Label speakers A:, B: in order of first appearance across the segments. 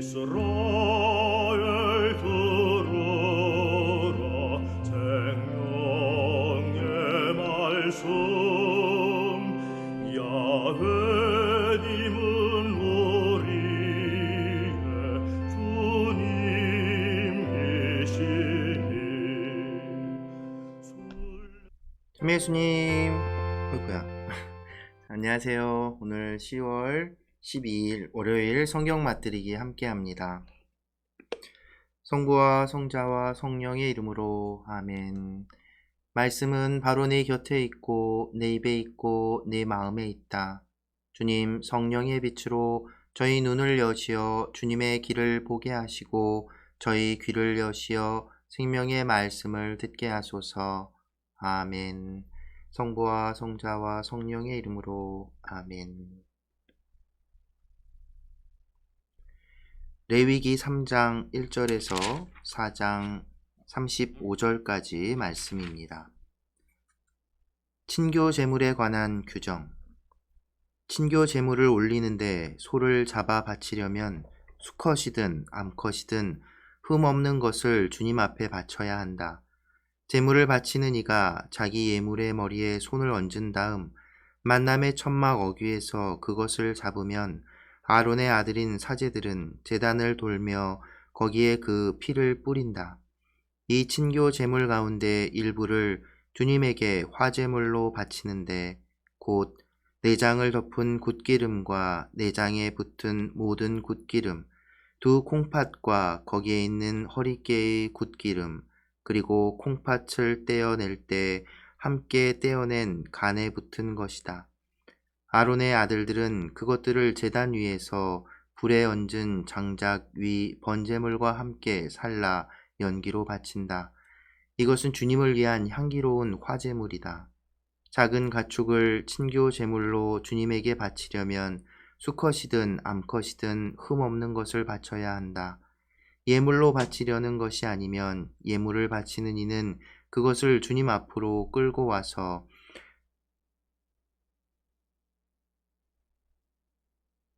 A: 이스라엘 들으라 생명의 말씀 야훼님은 우리의 주님이시니
B: 참 예수님, 어이구야. 안녕하세요. 오늘 10월 12일 월요일 성경 맛들이기 함께 합니다. 성부와 성자와 성령의 이름으로 아멘. 말씀은 바로 내 곁에 있고 내 입에 있고 내 마음에 있다. 주님, 성령의 빛으로 저희 눈을 여시어 주님의 길을 보게 하시고 저희 귀를 여시어 생명의 말씀을 듣게 하소서. 아멘. 성부와 성자와 성령의 이름으로 아멘. 레위기 3장 1절에서 4장 35절까지 말씀입니다. 친교 제물에 관한 규정. 친교 제물을 올리는데 소를 잡아 바치려면 수컷이든 암컷이든 흠 없는 것을 주님 앞에 바쳐야 한다. 제물을 바치는 이가 자기 예물의 머리에 손을 얹은 다음 만남의 천막 어귀에서 그것을 잡으면 아론의 아들인 사제들은 제단을 돌며 거기에 그 피를 뿌린다. 이 친교 제물 가운데 일부를 주님에게 화제물로 바치는데 곧 내장을 덮은 굿기름과 내장에 붙은 모든 굿기름, 두 콩팥과 거기에 있는 허리깨의 굿기름, 그리고 콩팥을 떼어낼 때 함께 떼어낸 간에 붙은 것이다. 아론의 아들들은 그것들을 제단 위에서 불에 얹은 장작 위 번제물과 함께 살라 연기로 바친다. 이것은 주님을 위한 향기로운 화제물이다. 작은 가축을 친교 제물로 주님에게 바치려면 수컷이든 암컷이든 흠 없는 것을 바쳐야 한다. 예물로 바치려는 것이 아니면 예물을 바치는 이는 그것을 주님 앞으로 끌고 와서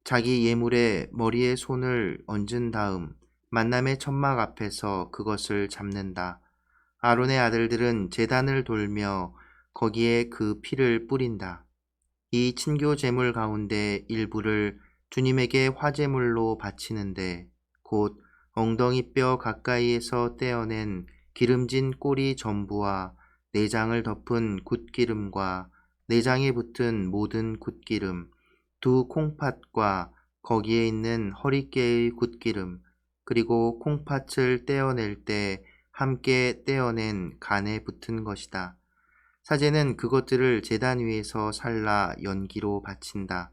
B: 자기 예물의 머리에 손을 얹은 다음 만남의 천막 앞에서 그것을 잡는다. 아론의 아들들은 제단을 돌며 거기에 그 피를 뿌린다. 이 친교 제물 가운데 일부를 주님에게 화제물로 바치는데 곧 엉덩이 뼈 가까이에서 떼어낸 기름진 꼬리 전부와 내장을 덮은 굿기름과 내장에 붙은 모든 굿기름, 두 콩팥과 거기에 있는 허리깨의 굿기름, 그리고 콩팥을 떼어낼 때 함께 떼어낸 간에 붙은 것이다. 사제는 그것들을 제단 위에서 살라 연기로 바친다.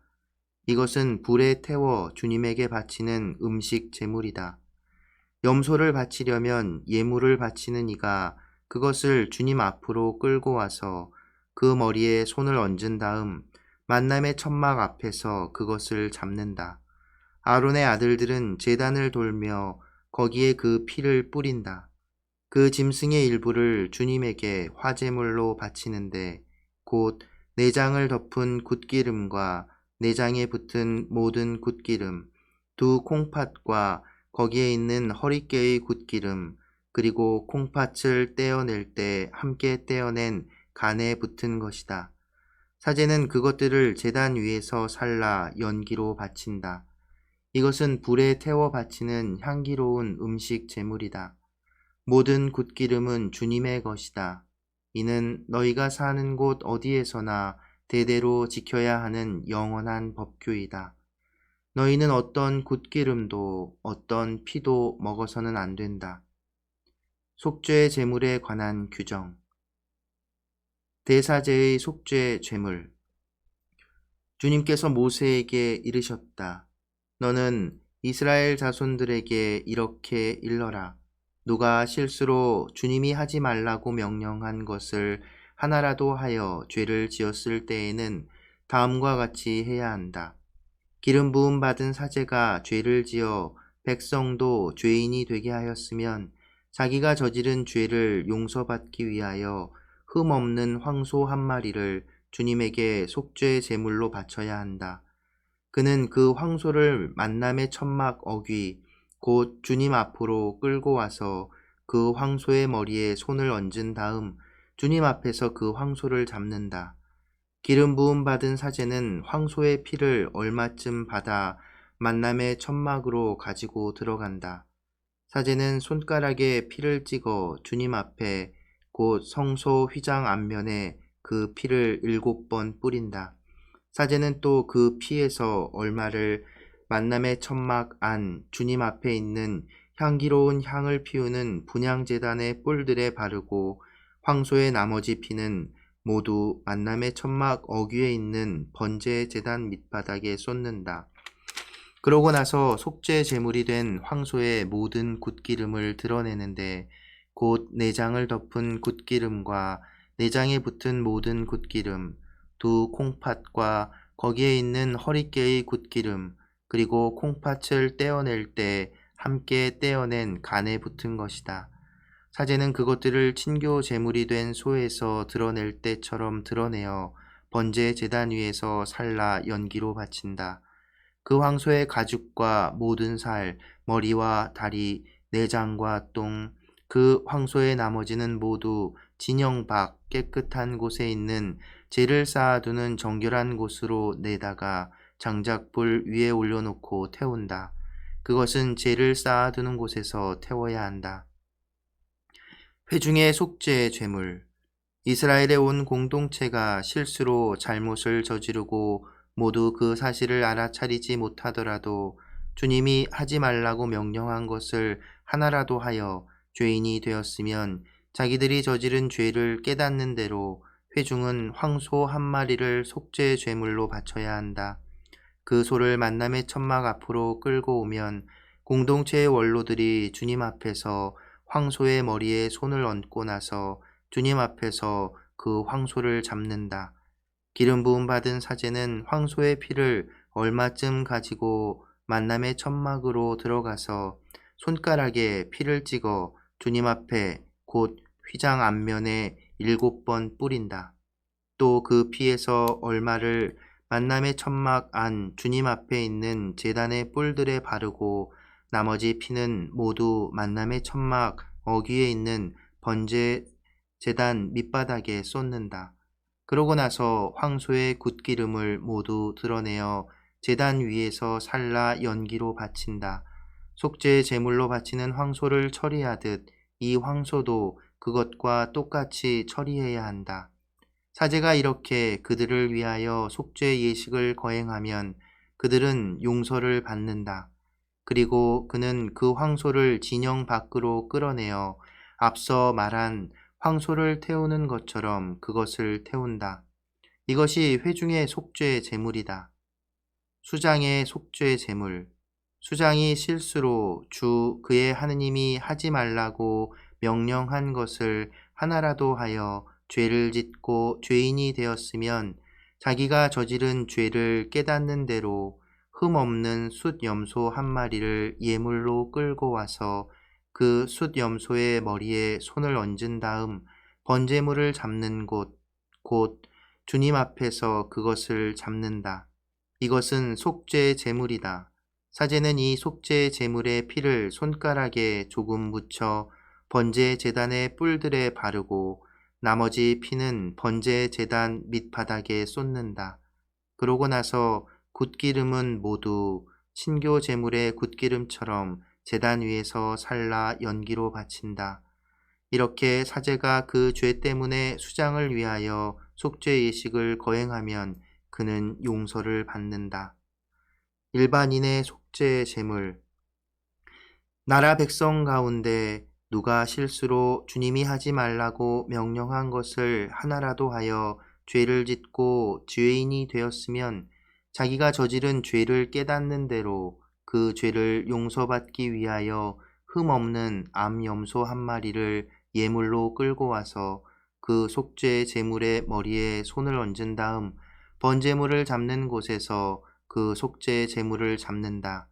B: 이것은 불에 태워 주님에게 바치는 음식 제물이다. 염소를 바치려면 예물을 바치는 이가 그것을 주님 앞으로 끌고 와서 그 머리에 손을 얹은 다음 만남의 천막 앞에서 그것을 잡는다. 아론의 아들들은 제단을 돌며 거기에 그 피를 뿌린다. 그 짐승의 일부를 주님에게 화제물로 바치는데 곧 내장을 덮은 굿기름과 내장에 붙은 모든 굿기름, 두 콩팥과 거기에 있는 허리깨의 굿기름, 그리고 콩팥을 떼어낼 때 함께 떼어낸 간에 붙은 것이다. 사제는 그것들을 제단 위에서 살라 연기로 바친다. 이것은 불에 태워 바치는 향기로운 음식 제물이다. 모든 굿기름은 주님의 것이다. 이는 너희가 사는 곳 어디에서나 대대로 지켜야 하는 영원한 법규이다. 너희는 어떤 굿기름도 어떤 피도 먹어서는 안 된다. 속죄 제물에 관한 규정. 대사제의 속죄 제물. 주님께서 모세에게 이르셨다. 너는 이스라엘 자손들에게 이렇게 일러라. 누가 실수로 주님이 하지 말라고 명령한 것을 하나라도 하여 죄를 지었을 때에는 다음과 같이 해야 한다. 기름 부음 받은 사제가 죄를 지어 백성도 죄인이 되게 하였으면 자기가 저지른 죄를 용서받기 위하여 흠 없는 황소 한 마리를 주님에게 속죄 제물로 바쳐야 한다. 그는 그 황소를 만남의 천막 어귀 곧 주님 앞으로 끌고 와서 그 황소의 머리에 손을 얹은 다음 주님 앞에서 그 황소를 잡는다. 기름 부음 받은 사제는 황소의 피를 얼마쯤 받아 만남의 천막으로 가지고 들어간다. 사제는 손가락에 피를 찍어 주님 앞에 곧 성소 휘장 앞면에 그 피를 7번 뿌린다. 사제는 또 그 피에서 얼마를 만남의 천막 안 주님 앞에 있는 향기로운 향을 피우는 분향제단의 뿔들에 바르고 황소의 나머지 피는 모두 만남의 천막 어귀에 있는 번제 제단 밑바닥에 쏟는다. 그러고 나서 속죄 제물이 된 황소의 모든 굿기름을 드러내는데 곧 내장을 덮은 굿기름과 내장에 붙은 모든 굿기름, 두 콩팥과 거기에 있는 허리깨의 굿기름, 그리고 콩팥을 떼어낼 때 함께 떼어낸 간에 붙은 것이다. 사제는 그것들을 친교 제물이 된 소에서 드러낼 때처럼 드러내어 번제 제단 위에서 살라 연기로 바친다. 그 황소의 가죽과 모든 살, 머리와 다리, 내장과 똥, 그 황소의 나머지는 모두 진영 밖 깨끗한 곳에 있는 재를 쌓아두는 정결한 곳으로 내다가 장작불 위에 올려놓고 태운다. 그것은 재를 쌓아두는 곳에서 태워야 한다. 회중의 속죄 죄물. 이스라엘의 온 공동체가 실수로 잘못을 저지르고 모두 그 사실을 알아차리지 못하더라도 주님이 하지 말라고 명령한 것을 하나라도 하여 죄인이 되었으면 자기들이 저지른 죄를 깨닫는 대로 회중은 황소 한 마리를 속죄 제물로 바쳐야 한다. 그 소를 만남의 천막 앞으로 끌고 오면 공동체의 원로들이 주님 앞에서 황소의 머리에 손을 얹고 나서 주님 앞에서 그 황소를 잡는다. 기름 부음 받은 사제는 황소의 피를 얼마쯤 가지고 만남의 천막으로 들어가서 손가락에 피를 찍어 주님 앞에 곧 휘장 앞면에 7번 뿌린다. 또 그 피에서 얼마를 만남의 천막 안 주님 앞에 있는 제단의 뿔들에 바르고 나머지 피는 모두 만남의 천막 어귀에 있는 번제 제단 밑바닥에 쏟는다. 그러고 나서 황소의 굿기름을 모두 드러내어 제단 위에서 살라 연기로 바친다. 속죄 제물로 바치는 황소를 처리하듯 이 황소도 그것과 똑같이 처리해야 한다. 사제가 이렇게 그들을 위하여 속죄 예식을 거행하면 그들은 용서를 받는다. 그리고 그는 그 황소를 진영 밖으로 끌어내어 앞서 말한 황소를 태우는 것처럼 그것을 태운다. 이것이 회중의 속죄 제물이다. 수장의 속죄 제물. 수장이 실수로 주 그의 하느님이 하지 말라고 명령한 것을 하나라도 하여 죄를 짓고 죄인이 되었으면 자기가 저지른 죄를 깨닫는 대로 흠없는 숫 염소 한 마리를 예물로 끌고 와서 그 숫 염소의 머리에 손을 얹은 다음 번제물을 잡는 곳, 곧 주님 앞에서 그것을 잡는다. 이것은 속죄 제물이다. 사제는 이 속죄 제물의 피를 손가락에 조금 묻혀 번제 제단의 뿔들에 바르고 나머지 피는 번제 제단 밑바닥에 쏟는다. 그러고 나서 굿기름은 모두 친교 제물의 굿기름처럼 제단 위에서 살라 연기로 바친다. 이렇게 사제가 그 죄 때문에 수장을 위하여 속죄 예식을 거행하면 그는 용서를 받는다. 일반인의 속죄 제물. 나라 백성 가운데 누가 실수로 주님이 하지 말라고 명령한 것을 하나라도 하여 죄를 짓고 죄인이 되었으면 자기가 저지른 죄를 깨닫는 대로 그 죄를 용서받기 위하여 흠없는 암염소 한 마리를 예물로 끌고 와서 그 속죄 제물의 머리에 손을 얹은 다음 번제물을 잡는 곳에서 그 속죄 제물을 잡는다.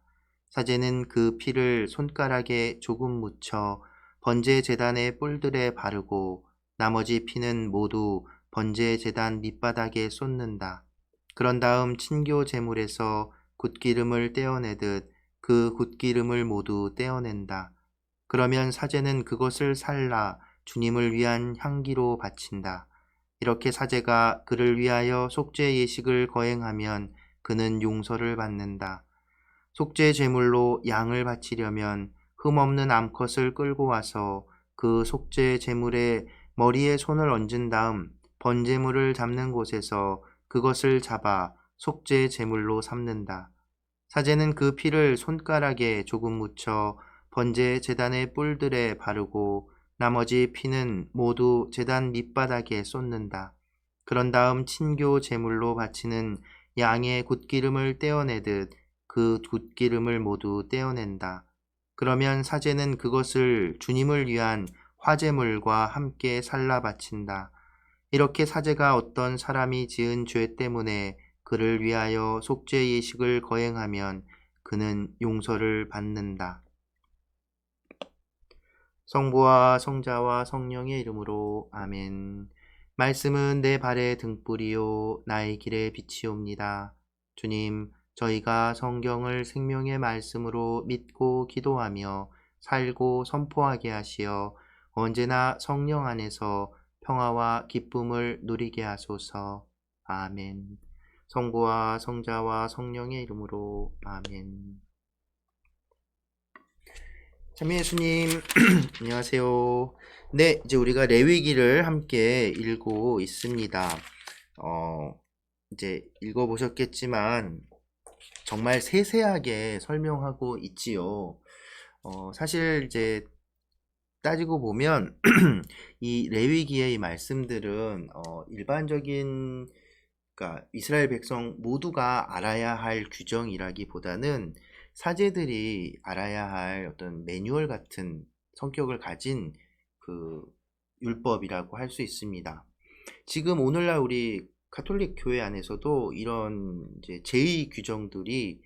B: 사제는 그 피를 손가락에 조금 묻혀 번제 제단의 뿔들에 바르고 나머지 피는 모두 번제 제단 밑바닥에 쏟는다. 그런 다음 친교 제물에서 굿기름을 떼어내듯 그 굿기름을 모두 떼어낸다. 그러면 사제는 그것을 살라 주님을 위한 향기로 바친다. 이렇게 사제가 그를 위하여 속죄 예식을 거행하면 그는 용서를 받는다. 속죄 제물로 양을 바치려면 흠없는 암컷을 끌고 와서 그 속죄 제물의 머리에 손을 얹은 다음 번제물을 잡는 곳에서 그것을 잡아 속죄 제물로 삼는다. 사제는 그 피를 손가락에 조금 묻혀 번제 제단의 뿔들에 바르고 나머지 피는 모두 제단 밑바닥에 쏟는다. 그런 다음 친교 제물로 바치는 양의 굿기름을 떼어내듯 그 굿기름을 모두 떼어낸다. 그러면 사제는 그것을 주님을 위한 화제물과 함께 살라 바친다. 이렇게 사제가 어떤 사람이 지은 죄 때문에 그를 위하여 속죄 예식을 거행하면 그는 용서를 받는다. 성부와 성자와 성령의 이름으로 아멘. 말씀은 내 발의 등불이요 나의 길의 빛이옵니다. 주님, 저희가 성경을 생명의 말씀으로 믿고 기도하며 살고 선포하게 하시어 언제나 성령 안에서 평화와 기쁨을 누리게 하소서. 아멘. 성부와 성자와 성령의 이름으로 아멘. 참 예수님 안녕하세요. 네, 이제 우리가 레위기를 함께 읽고 있습니다. 이제 읽어보셨겠지만 정말 세세하게 설명하고 있지요. 사실 이제 따지고 보면 이 레위기의 이 말씀들은 일반적인 그러니까 이스라엘 백성 모두가 알아야 할 규정이라기보다는 사제들이 알아야 할 어떤 매뉴얼 같은 성격을 가진 그 율법이라고 할 수 있습니다. 지금 오늘날 우리 가톨릭 교회 안에서도 이런 이제 제2 규정들이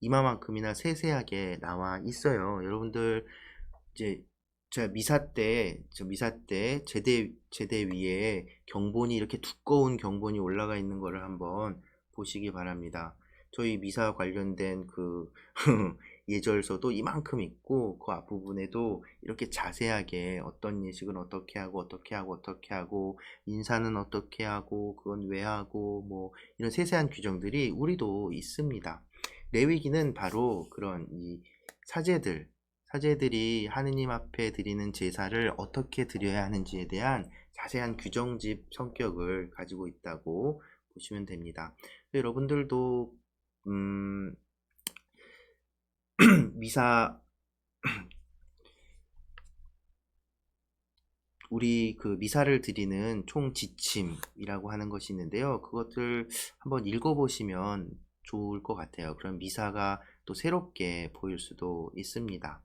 B: 이마만큼이나 세세하게 나와 있어요. 여러분들 이제 제가 미사 때 제대 위에 경본이 이렇게 두꺼운 경본이 올라가 있는 거를 한번 보시기 바랍니다. 저희 미사 관련된 그 예절서도 이만큼 있고 그 앞부분에도 이렇게 자세하게 어떤 예식은 어떻게 하고 어떻게 하고 어떻게 하고 인사는 어떻게 하고 그건 왜 하고 뭐 이런 세세한 규정들이 우리도 있습니다. 레위기는 바로 그런 이 사제들이 하느님 앞에 드리는 제사를 어떻게 드려야 하는지에 대한 자세한 규정집 성격을 가지고 있다고 보시면 됩니다. 여러분들도 미사 우리 그 미사를 드리는 총 지침이라고 하는 것이 있는데요. 그것들 한번 읽어보시면 좋을 것 같아요. 그럼 미사가 또 새롭게 보일 수도 있습니다.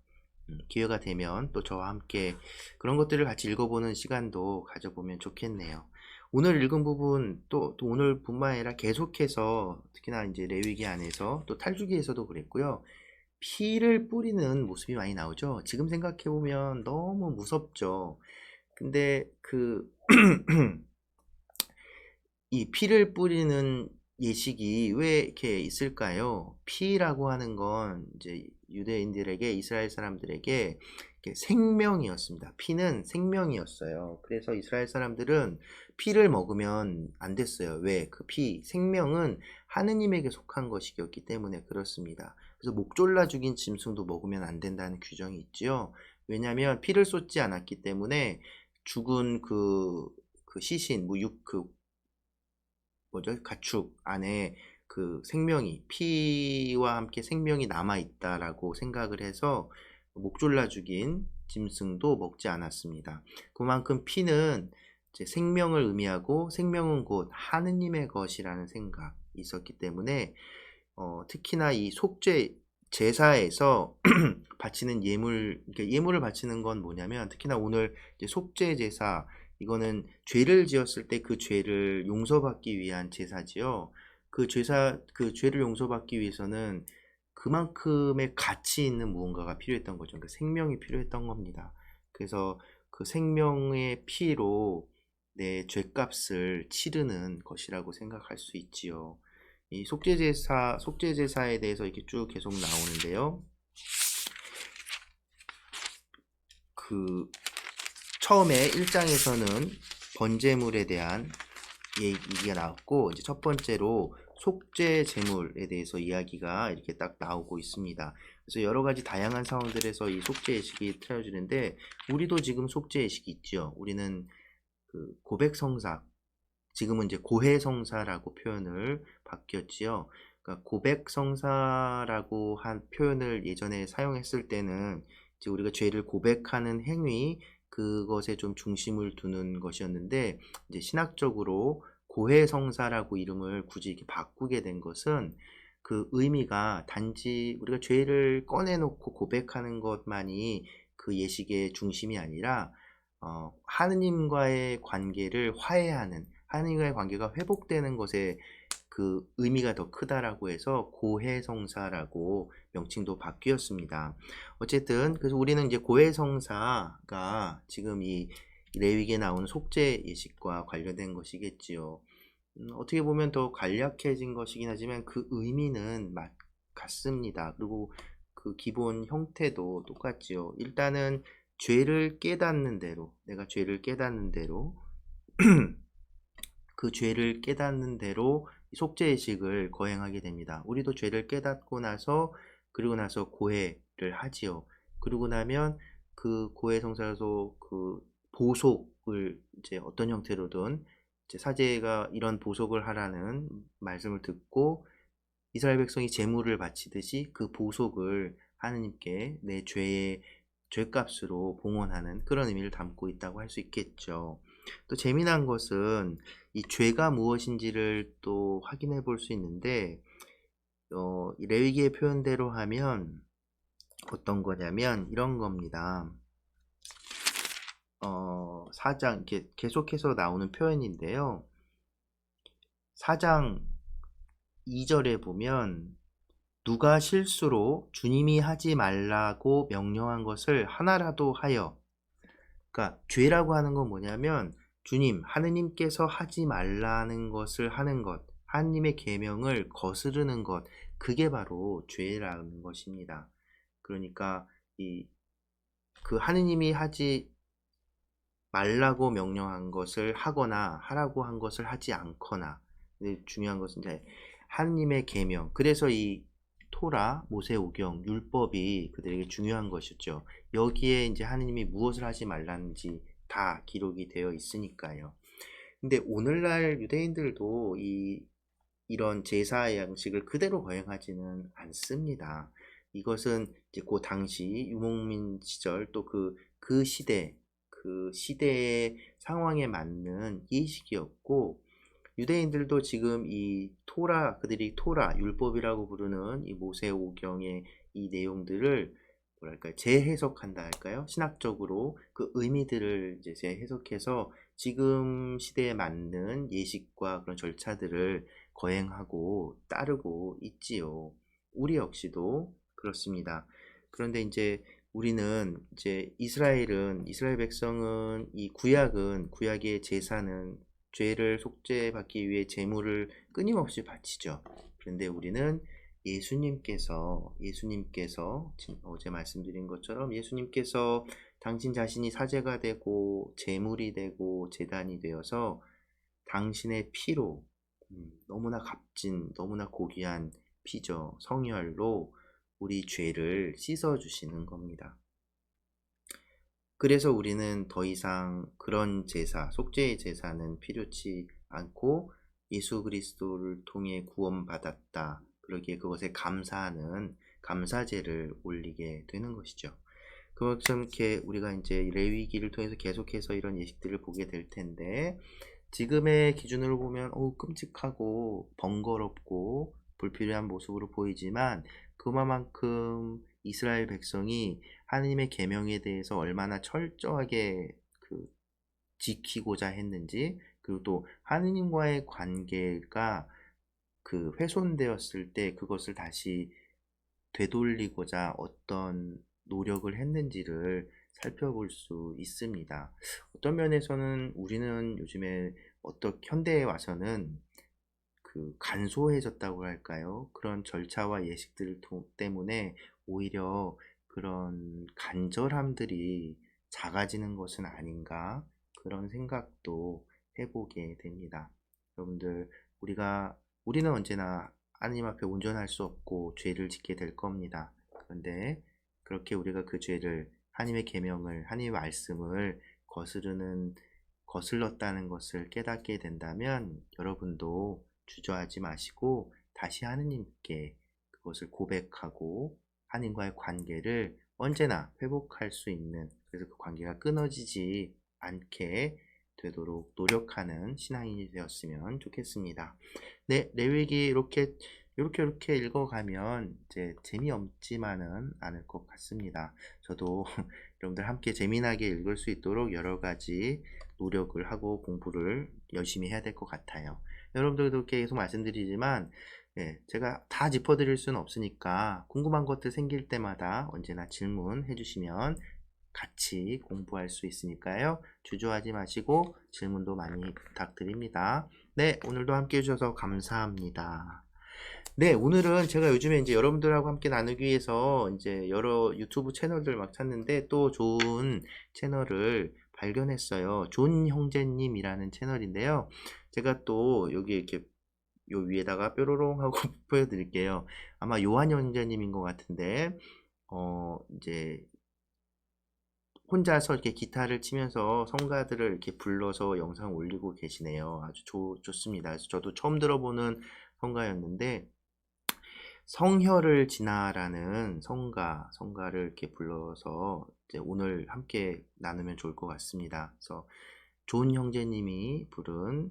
B: 기회가 되면 또 저와 함께 그런 것들을 같이 읽어보는 시간도 가져보면 좋겠네요. 오늘 읽은 부분 또 오늘 뿐만 아니라 계속해서 특히나 이제 레위기 안에서 또 탈주기에서도 그랬고요. 피를 뿌리는 모습이 많이 나오죠. 지금 생각해보면 너무 무섭죠. 근데 이 피를 뿌리는 예식이 왜 이렇게 있을까요? 피라고 하는 건 이제 유대인들에게 이스라엘 사람들에게 생명이었습니다. 피는 생명이었어요. 그래서 이스라엘 사람들은 피를 먹으면 안 됐어요. 왜? 그 생명은 하느님에게 속한 것이었기 때문에 그렇습니다. 그래서 목졸라 죽인 짐승도 먹으면 안 된다는 규정이 있지요. 왜냐하면 피를 쏟지 않았기 때문에 죽은 그 시신, 가축 안에 그 생명이 피와 함께 생명이 남아 있다라고 생각을 해서 목졸라 죽인 짐승도 먹지 않았습니다. 그만큼 피는 이제 생명을 의미하고 생명은 곧 하느님의 것이라는 생각이 있었기 때문에 특히나 이 속죄 제사에서 바치는 예물을 바치는 건 뭐냐면 특히나 오늘 이제 속죄 제사 이거는 죄를 지었을 때 그 죄를 용서받기 위한 제사지요. 그 죄를 용서받기 위해서는 그만큼의 가치 있는 무언가가 필요했던 거죠. 그 생명이 필요했던 겁니다. 그래서 그 생명의 피로 내 죄값을 치르는 것이라고 생각할 수 있지요. 이 속죄제사에 대해서 이렇게 쭉 계속 나오는데요. 그 처음에 1장에서는 번제물에 대한 얘기가 나왔고, 이제 첫 번째로 속죄 제물에 대해서 이야기가 이렇게 딱 나오고 있습니다. 그래서 여러 가지 다양한 상황들에서 이 속죄 예식이 틀어지는데, 우리도 지금 속죄 예식이 있죠. 우리는 그 고백 성사, 지금은 이제 고해 성사라고 표현을 바뀌었지요. 그러니까 고백 성사라고 한 표현을 예전에 사용했을 때는 이제 우리가 죄를 고백하는 행위, 그것에 좀 중심을 두는 것이었는데, 이제 신학적으로 고해 성사라고 이름을 굳이 이렇게 바꾸게 된 것은 그 의미가 단지 우리가 죄를 꺼내놓고 고백하는 것만이 그 예식의 중심이 아니라 하느님과의 관계를 화해하는, 하느님과의 관계가 회복되는 것에 그 의미가 더 크다라고 해서 고해성사라고 명칭도 바뀌었습니다. 어쨌든 그래서 우리는 이제 고해성사가 지금 이 레위기에 나오는 속죄 예식과 관련된 것이겠지요. 어떻게 보면 더 간략해진 것이긴 하지만 그 의미는 같습니다. 그리고 그 기본 형태도 똑같지요. 일단은 죄를 깨닫는 대로, 내가 죄를 깨닫는 대로 그 죄를 깨닫는 대로 속죄의식을 거행하게 됩니다. 우리도 죄를 깨닫고 나서, 그리고 나서 고해를 하지요. 그러고 나면 그 고해 성사에서 그 보속을 이제 어떤 형태로든 이제 사제가 이런 보속을 하라는 말씀을 듣고 이스라엘 백성이 제물을 바치듯이 그 보속을 하느님께 내 죄의 죄값으로 봉헌하는 그런 의미를 담고 있다고 할 수 있겠죠. 또 재미난 것은 이 죄가 무엇인지를 또 확인해 볼 수 있는데, 이 레위기의 표현대로 하면 어떤 거냐면 이런 겁니다. 4장 이렇게 계속해서 나오는 표현인데요. 4장 2절에 보면 누가 실수로 주님이 하지 말라고 명령한 것을 하나라도 하여, 그러니까 죄라고 하는 건 뭐냐면 주님, 하느님께서 하지 말라는 것을 하는 것, 하느님의 계명을 거스르는 것, 그게 바로 죄라는 것입니다. 그러니까 그 하느님이 하지 말라고 명령한 것을 하거나 하라고 한 것을 하지 않거나, 중요한 것은 이제 하느님의 계명, 그래서 이 토라, 모세오경, 율법이 그들에게 중요한 것이었죠. 여기에 이제 하느님이 무엇을 하지 말라는지 다 기록이 되어 있으니까요. 근데 오늘날 유대인들도 이런 제사 양식을 그대로 거행하지는 않습니다. 이것은 이제 그 당시 유목민 시절 또 그 시대, 그 시대의 상황에 맞는 예식이었고, 유대인들도 지금 이 토라, 그들이 토라, 율법이라고 부르는 이 모세오경의 이 내용들을 뭐랄까요, 재해석한다 할까요? 신학적으로 그 의미들을 이제 재해석해서 지금 시대에 맞는 예식과 그런 절차들을 거행하고 따르고 있지요. 우리 역시도 그렇습니다. 그런데 이제 우리는 이제 이스라엘 백성은 이 구약의 제사는 죄를 속죄받기 위해 제물을 끊임없이 바치죠. 그런데 우리는 예수님께서 지금 어제 말씀드린 것처럼 예수님께서 당신 자신이 사제가 되고 제물이 되고 제단이 되어서 당신의 피로, 너무나 값진, 너무나 고귀한 피죠. 성혈로 우리 죄를 씻어주시는 겁니다. 그래서 우리는 더 이상 그런 제사, 속죄의 제사는 필요치 않고 예수 그리스도를 통해 구원받았다, 그러기에 그것에 감사하는 감사제를 올리게 되는 것이죠. 그것처럼 이렇게 우리가 이제 레위기를 통해서 계속해서 이런 예식들을 보게 될 텐데, 지금의 기준으로 보면 끔찍하고 번거롭고 불필요한 모습으로 보이지만, 그만큼 이스라엘 백성이 하느님의 계명에 대해서 얼마나 철저하게 지키고자 했는지, 그리고 또 하느님과의 관계가 훼손되었을 때 그것을 다시 되돌리고자 어떤 노력을 했는지를 살펴볼 수 있습니다. 어떤 면에서는 우리는 요즘에 현대에 와서는 간소해졌다고 할까요? 그런 절차와 예식들 때문에 오히려 그런 간절함들이 작아지는 것은 아닌가 그런 생각도 해보게 됩니다. 여러분들 우리는 언제나 하나님 앞에 온전할 수 없고 죄를 짓게 될 겁니다. 그런데 그렇게 우리가 그 죄를 하나님의 계명을 하나님의 말씀을 거슬렀다는 것을 깨닫게 된다면 여러분도 주저하지 마시고 다시 하느님께 그것을 고백하고 하나님과의 관계를 언제나 회복할 수 있는, 그래서 그 관계가 끊어지지 않게 되도록 노력하는 신앙인이 되었으면 좋겠습니다. 네, 레위기 이렇게 읽어가면 이제 재미없지만은 않을 것 같습니다. 저도 여러분들 함께 재미나게 읽을 수 있도록 여러 가지 노력을 하고 공부를 열심히 해야 될 것 같아요. 여러분들도 계속 말씀드리지만 제가 다 짚어드릴 수는 없으니까 궁금한 것들 생길 때마다 언제나 질문해 주시면 같이 공부할 수 있으니까요. 주저하지 마시고 질문도 많이 부탁드립니다. 네, 오늘도 함께 해주셔서 감사합니다. 네, 오늘은 제가 요즘에 이제 여러분들하고 함께 나누기 위해서 이제 여러 유튜브 채널들 막 찾는데 또 좋은 채널을 발견했어요. 존 형제님이라는 채널인데요. 제가 또 여기 이렇게 요 위에다가 뾰로롱 하고 보여드릴게요. 아마 요한 형제님인 것 같은데, 이제 혼자서 이렇게 기타를 치면서 성가들을 이렇게 불러서 영상 올리고 계시네요. 아주 좋습니다. 그래서 저도 처음 들어보는 성가였는데, 성혈을 지나라는 성가를 이렇게 불러서 이제 오늘 함께 나누면 좋을 것 같습니다. 그래서 존 형제님이 부른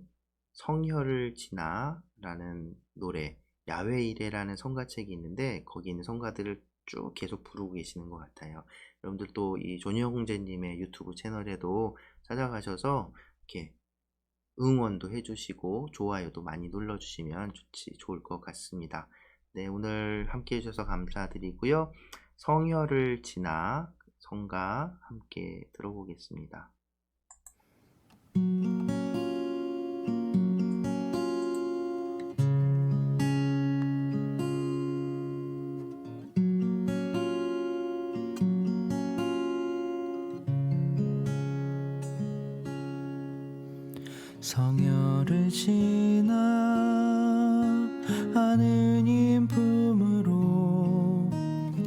B: 성혈을 지나라는 노래, 야훼 이레라는 성가책이 있는데 거기 있는 성가들을 쭉 계속 부르고 계시는 것 같아요. 여러분들도 이 존 형제님의 유튜브 채널에도 찾아가셔서 이렇게 응원도 해주시고 좋아요도 많이 눌러주시면 좋을 것 같습니다. 네, 오늘 함께 해주셔서 감사드리고요. 성혈을 지나 성가 함께 들어보겠습니다.
C: 성혈을 지나 하느님 품으로,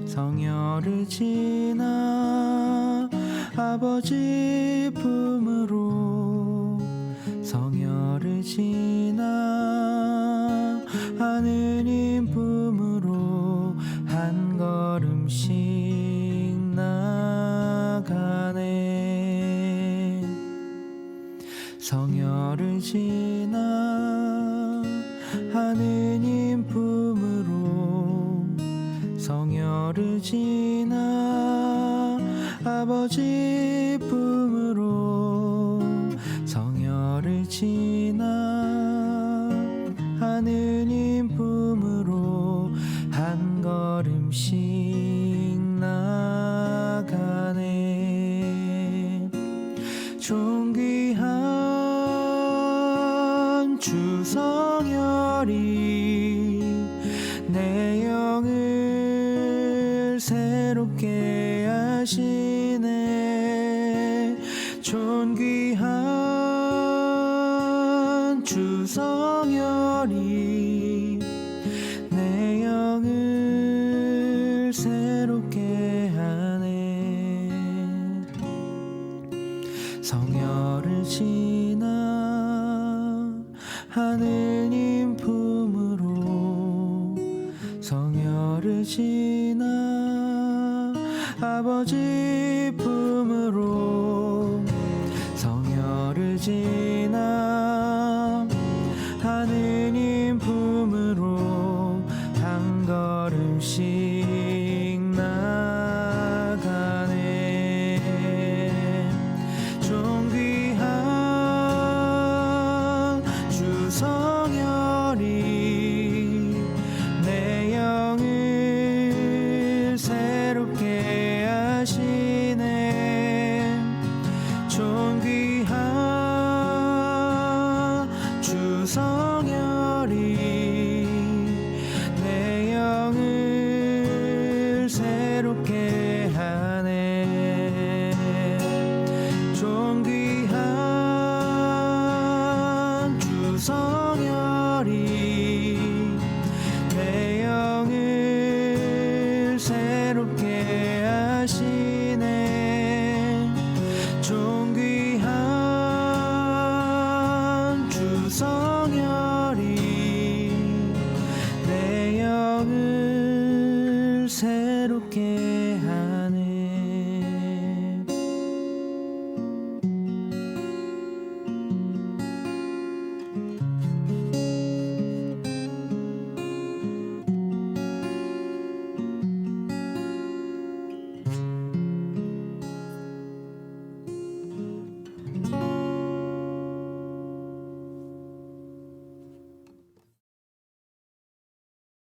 C: 성혈을 지나 아버지 품으로, 성혈을 지나 하느님 품으로 한 걸음씩 나가네. 성혈을 지나 하느님 품으로, 성혈을 지나 아버지 품으로, 성혈을 지나 하느님 품으로 한 걸음씩 나가네. 존귀한 주 성혈이 내 영을 새롭게 하시네. 존귀한 주 성혈이 내 영을 새롭게 하네. 성혈을 지나 하느님 품으로, 성혈을 지나 아버지 품으로, 성혈을 지나 하느님